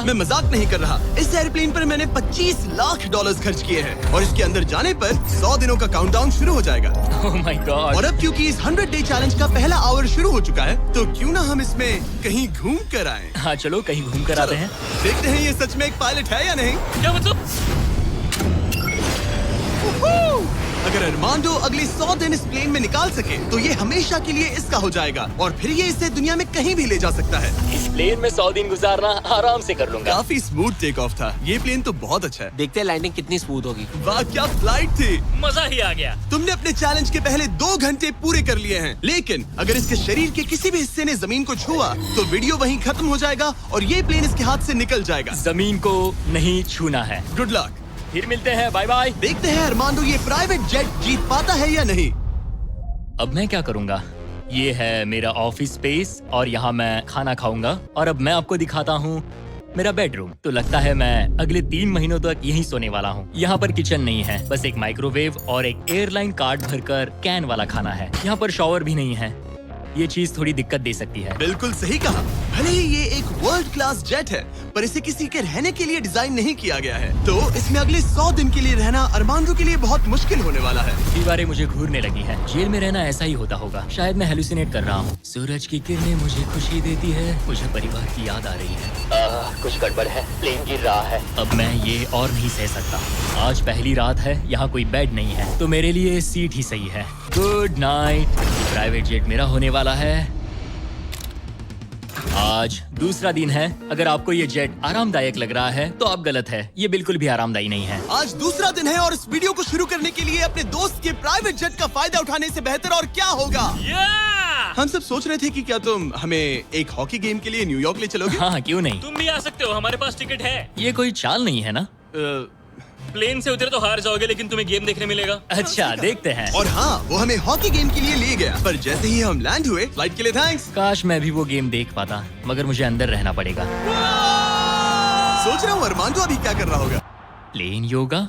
मैं मजाक नहीं कर रहा। इस एयरप्लेन पर मैंने 25 लाख डॉलर्स खर्च किए हैं और इसके अंदर जाने पर 100 दिनों का काउंटडाउन शुरू हो जाएगा। Oh my God. और अब क्योंकि इस 100 डे चैलेंज का पहला आवर शुरू हो चुका है, तो क्यों ना हम इसमें कहीं घूम कर आए। हाँ चलो कहीं घूम कर आते हैं। देखते हैं ये सच में एक पायलट है या नहीं। क्या मतलब? अगर अरमांडो अगले 100 दिन इस प्लेन में निकाल सके तो ये हमेशा के लिए इसका हो जाएगा और फिर ये इसे दुनिया में कहीं भी ले जा सकता है। इस प्लेन में 100 दिन गुजारना आराम से कर लूंगा। काफी स्मूथ टेक ऑफ था। ये प्लेन तो बहुत अच्छा है। देखते हैं लैंडिंग कितनी स्मूथ होगी। वाह क्या फ्लाइट थी। मजा ही आ गया। तुमने अपने चैलेंज के पहले 2 घंटे पूरे कर लिए हैं, लेकिन अगर इसके शरीर के किसी भी हिस्से ने जमीन को छुआ तो वीडियो वहीं खत्म हो जाएगा और ये प्लेन इसके हाथ से निकल जाएगा। जमीन को नहीं छूना है। Good luck. फिर मिलते हैं, बाय बाय। देखते हैं अरमांडो ये प्राइवेट जेट जीत पाता है या नहीं। अब मैं क्या करूंगा? ये है मेरा ऑफिस स्पेस और यहाँ मैं खाना खाऊंगा और अब मैं आपको दिखाता हूँ मेरा बेडरूम। तो लगता है मैं अगले 3 महीनों तक यहीं सोने वाला हूँ। यहाँ पर किचन नहीं है, बस एक माइक्रोवेव और एक एयरलाइन कार्ड भरकर कैन वाला खाना है। यहाँ पर शॉवर भी नहीं है। ये चीज थोड़ी दिक्कत दे सकती है। बिल्कुल सही कहा। भले ही ये एक वर्ल्ड क्लास जेट है, पर इसे किसी के रहने के लिए डिजाइन नहीं किया गया है, तो इसमें अगले 100 दिन के लिए रहना अरमांडो के लिए बहुत मुश्किल होने वाला है। दीवारें मुझे घूरने लगी हैं। जेल में रहना ऐसा ही होता होगा। शायद मैं हेलुसिनेट कर रहा हूँ। सूरज की किरणें मुझे खुशी देती है। मुझे परिवार की याद आ रही है। कुछ गड़बड़ है। प्लेन गिर रहा है। अब मैं ये और नहीं सह सकता। आज पहली रात है, यहाँ कोई बेड नहीं है, तो मेरे लिए सीट ही सही है। Good night. प्राइवेट जेट मेरा होने वाला है। आज दूसरा दिन है। अगर आपको ये जेट आरामदायक लग रहा है तो आप गलत है। ये बिल्कुल भी आरामदायी नहीं है। आज दूसरा दिन है और इस वीडियो को शुरू करने के लिए अपने दोस्त के प्राइवेट जेट का फायदा उठाने से बेहतर और क्या होगा। हम सब सोच रहे थे कि क्या तुम हमें एक हॉकी गेम के लिए न्यूयॉर्क ले चलोगे। हाँ क्यों नहीं। तुम भी आ सकते हो, हमारे पास टिकट है। ये कोई चाल नहीं है ना। प्लेन से उतरे तो हार जाओगे, लेकिन तुम्हें गेम देखने मिलेगा। अच्छा देखते हैं। और हाँ, वो हमें हॉकी गेम के लिए ले गया, पर जैसे ही हम लैंड हुए, फ्लाइट के लिए थैंक्स। काश मैं भी वो गेम देख पाता, मगर मुझे अंदर रहना पड़ेगा। सोच रहा हूँ अरमांडो अभी क्या कर रहा होगा। प्लेन योगा।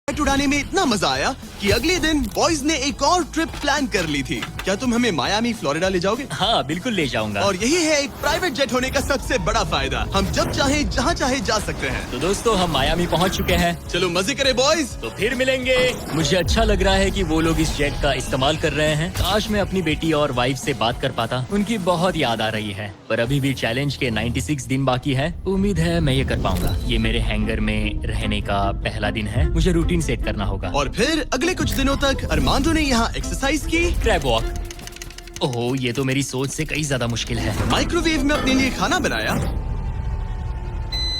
फ्लाइट उड़ाने में इतना मजा आया कि अगले दिन बॉयज ने एक और ट्रिप प्लान कर ली थी। क्या तुम हमें मायामी फ्लोरिडा ले जाओगे। हाँ बिल्कुल ले जाऊंगा। और यही है एक प्राइवेट जेट होने का सबसे बड़ा फायदा। हम जब चाहे जहाँ चाहे जा सकते हैं। तो दोस्तों हम मायामी पहुंच चुके हैं। चलो मजे करें बॉयज। तो फिर मिलेंगे। मुझे अच्छा लग रहा है कि वो लोग इस जेट का इस्तेमाल कर रहे हैं। काश मैं अपनी बेटी और वाइफ से बात कर पाता। उनकी बहुत याद आ रही है। पर अभी भी चैलेंज के 96 दिन बाकी है। उम्मीद है मैं ये कर पाऊंगा। ये मेरे हैंगर में रहने का पहला दिन है। मुझे रूटीन सेट करना होगा। और फिर अगले कुछ दिनों तक अरमांडो ने यहाँ एक्सरसाइज की। Crab walk. ओह ये तो मेरी सोच से कई ज्यादा मुश्किल है। माइक्रोवेव में अपने लिए खाना बनाया।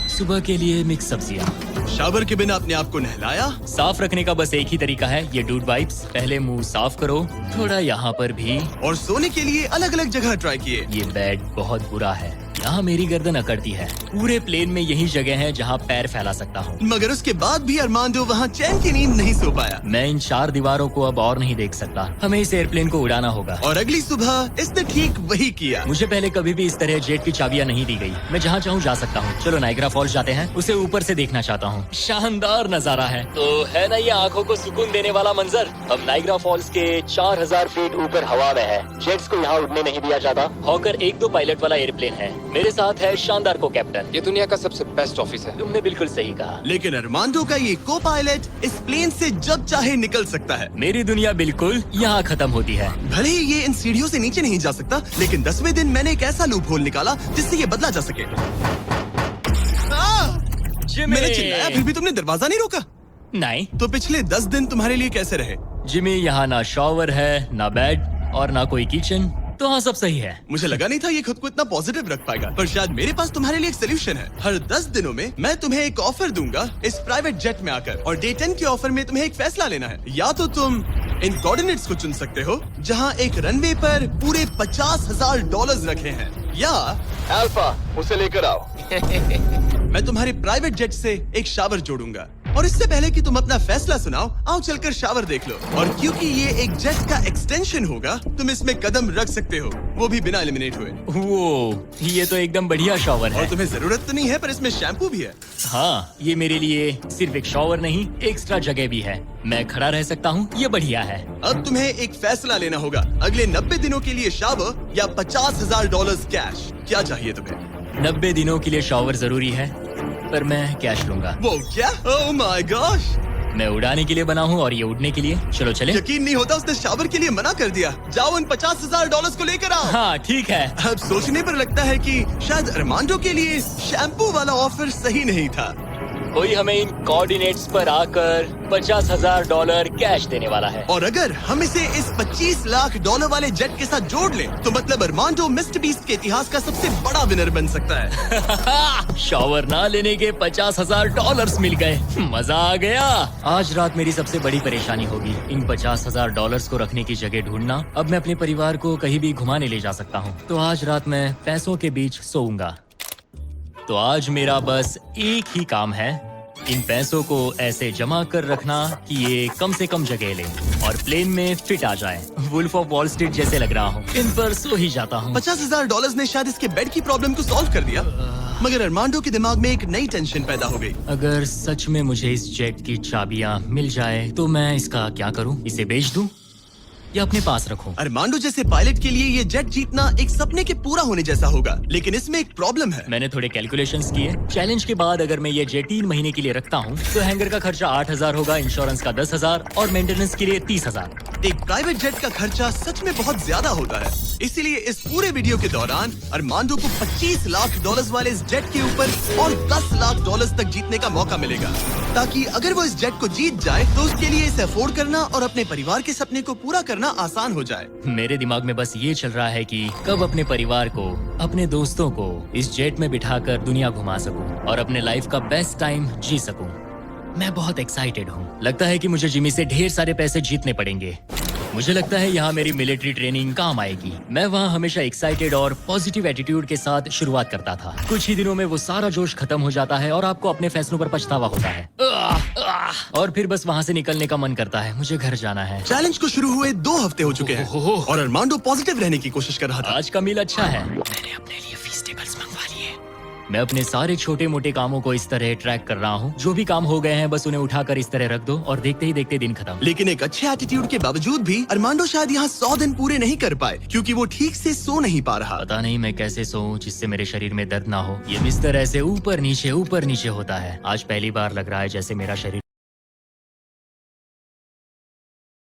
सुबह के लिए मिक्स सब्जियां। शावर के बिना अपने आप को नहलाया। साफ रखने का बस एक ही तरीका है, ये डूड वाइप्स। पहले मुंह साफ करो, थोड़ा यहाँ पर भी। और सोने के लिए अलग अलग जगह ट्राई किए। ये बेड बहुत बुरा है। यहाँ मेरी गर्दन अकड़ती है। पूरे प्लेन में यही जगह है जहाँ पैर फैला सकता हूँ। मगर उसके बाद भी अरमांडो वहाँ चैन की नींद नहीं सो पाया। मैं इन 4 दीवारों को अब और नहीं देख सकता। हमें इस एयरप्लेन को उड़ाना होगा। और अगली सुबह इसने ठीक वही किया। मुझे पहले कभी भी इस तरह जेट की चाबियां नहीं दी गई। मैं जहाँ चाहूँ जा सकता हूँ। चलो नाइग्रा फॉल्स जाते हैं। उसे ऊपर से देखना चाहता हूँ। शानदार नजारा है। तो है ना ये आंखों को सुकून देने वाला मंजर। हम नाइग्रा फॉल्स के 4000 फीट ऊपर हवा में है। जेट्स को यहाँ उड़ने नहीं दिया जाता। हॉकर 1-2 पायलट वाला एयरप्लेन है। मेरे साथ है शानदार को कैप्टन। ये दुनिया का सबसे बेस्ट ऑफिस है। तुमने बिल्कुल सही कहा। लेकिन अरमांडो का ये को पायलट इस प्लेन से जब चाहे निकल सकता है। मेरी दुनिया बिल्कुल यहाँ खत्म होती है। भले ही ये इन सीढ़ियों से नीचे नहीं जा सकता, लेकिन 10वें दिन मैंने एक ऐसा लूप होल निकाला जिससे ये बदला जा सके। मैंने चिल्लाया, फिर भी तुमने दरवाजा नहीं रोका। नहीं तो पिछले 10 दिन तुम्हारे लिए कैसे रहे। जिमी, यहाँ ना शॉवर है, ना बेड और ना कोई किचन। तो हाँ सब सही है। मुझे लगा नहीं था ये खुद को इतना पॉजिटिव रख पाएगा, पर शायद मेरे पास तुम्हारे लिए एक सोल्यूशन है। हर 10 दिनों में मैं तुम्हें एक ऑफर दूंगा इस प्राइवेट जेट में आकर, और डे 10 के ऑफर में तुम्हें एक फैसला लेना है। या तो तुम इन कोऑर्डिनेट्स को चुन सकते हो जहाँ एक रनवे पर पूरे $50,000 रखे हैं, या अल्फा उसे लेकर आओ। मैं तुम्हारे प्राइवेट जेट से एक शावर जोड़ूंगा। और इससे पहले कि तुम अपना फैसला सुनाओ, आओ चलकर शावर देख लो। और क्योंकि ये एक जेट का एक्सटेंशन होगा, तुम इसमें कदम रख सकते हो, वो भी बिना एलिमिनेट हुए। वो ये तो एकदम बढ़िया शॉवर है। और तुम्हें जरूरत तो नहीं है, पर इसमें शैम्पू भी है। हाँ, ये मेरे लिए सिर्फ एक शॉवर नहीं, एक्स्ट्रा जगह भी है। मैं खड़ा रह सकता हूँ, ये बढ़िया है। अब तुम्हें एक फैसला लेना होगा, अगले 90 दिनों के लिए शावर या $50,000 कैश। क्या चाहिए तुम्हें? 90 दिनों के लिए शॉवर जरूरी है, पर मैं कैश लूंगा। वो क्या? Oh my gosh! मैं उड़ाने के लिए बना हूँ और ये उड़ने के लिए। चलो चले। यकीन नहीं होता उसने शावर के लिए मना कर दिया। जाओ उन $50,000 को लेकर आओ। हाँ ठीक है। अब सोचने पर लगता है कि शायद अरमांडो के लिए शैम्पू वाला ऑफर सही नहीं था। कोई हमें इन कोऑर्डिनेट्स पर आकर $50,000 कैश देने वाला है। और अगर हम इसे इस $25 लाख वाले जेट के साथ जोड़ लें, तो मतलब अरमांडो मिस्टर बीस्ट के इतिहास का सबसे बड़ा विनर बन सकता है। शॉवर ना लेने के $50,000 मिल गए। मजा आ गया। आज रात मेरी सबसे बड़ी परेशानी होगी इन $50,000 को रखने की जगह ढूंढना। अब मैं अपने परिवार को कहीं भी घुमाने ले जा सकता हूँ, तो आज रात मैं पैसों के बीच सोऊंगा। तो आज मेरा बस एक ही काम है, इन पैसों को ऐसे जमा कर रखना कि ये कम से कम जगह लें और प्लेन में फिट आ जाए। वुल्फ ऑफ वॉल स्ट्रीट जैसे लग रहा हूँ। इन पर सो ही जाता हूँ। $50,000 ने शायद इसके बेड की प्रॉब्लम को सॉल्व कर दिया, मगर अरमांडो के दिमाग में एक नई टेंशन पैदा हो गई। अगर सच में मुझे इस जेट की चाबियां मिल जाए तो मैं इसका क्या करूं? इसे बेच दूं या अपने पास रखूं? अरमांडो जैसे पायलट के लिए ये जेट जीतना एक सपने के पूरा होने जैसा होगा, लेकिन इसमें एक प्रॉब्लम है। मैंने थोड़े कैलकुलेशंस किए। चैलेंज के बाद अगर मैं ये जेट 3 महीने के लिए रखता हूं, तो हैंगर का खर्चा 8,000 होगा, इंश्योरेंस का 10,000 और मेंटेनेंस के लिए 30,000। एक प्राइवेट जेट का खर्चा सच में बहुत ज्यादा होता है, इसीलिए इस पूरे वीडियो के दौरान अरमांडो को $25 लाख वाले इस जेट के ऊपर और $10 लाख तक जीतने का मौका मिलेगा, ताकि अगर वो इस जेट को जीत जाए तो उसके लिए इसे अफोर्ड करना और अपने परिवार के सपने को पूरा करना आसान हो जाए। मेरे दिमाग में बस ये चल रहा है कि कब अपने परिवार को, अपने दोस्तों को इस जेट में बिठाकर दुनिया घुमा सकूं और अपने लाइफ का बेस्ट टाइम जी सकूं। मैं बहुत एक्साइटेड हूँ। लगता है कि मुझे जिमी से ढेर सारे पैसे जीतने पड़ेंगे। मुझे लगता है यहाँ मेरी मिलिट्री ट्रेनिंग काम आएगी। मैं वहाँ हमेशा एक्साइटेड और पॉजिटिव एटीट्यूड के साथ शुरुआत करता था। कुछ ही दिनों में वो सारा जोश खत्म हो जाता है और आपको अपने फैसलों पर पछतावा होता है, और फिर बस वहाँ से निकलने का मन करता है। मुझे घर जाना है। चैलेंज को शुरू हुए 2 हफ्ते हो चुके हैं और अरमांडो पॉजिटिव रहने की कोशिश कर रहा था। आज का मील अच्छा है। मैंने अपने लिए फेस्टिवल्स मंगवा लिए। मैं अपने सारे छोटे मोटे कामों को इस तरह ट्रैक कर रहा हूँ। जो भी काम हो गए हैं बस उन्हें उठाकर इस तरह रख दो और देखते ही देखते दिन खत्म। लेकिन एक अच्छे एटीट्यूड के बावजूद भी अरमांडो शायद यहाँ 100 दिन पूरे नहीं कर पाए, क्योंकि वो ठीक से सो नहीं पा रहा। पता नहीं मैं कैसे सोऊं जिससे मेरे शरीर में दर्द ना हो। ये बिस्तर ऐसे ऊपर नीचे होता है। आज पहली बार लग रहा है जैसे मेरा शरीर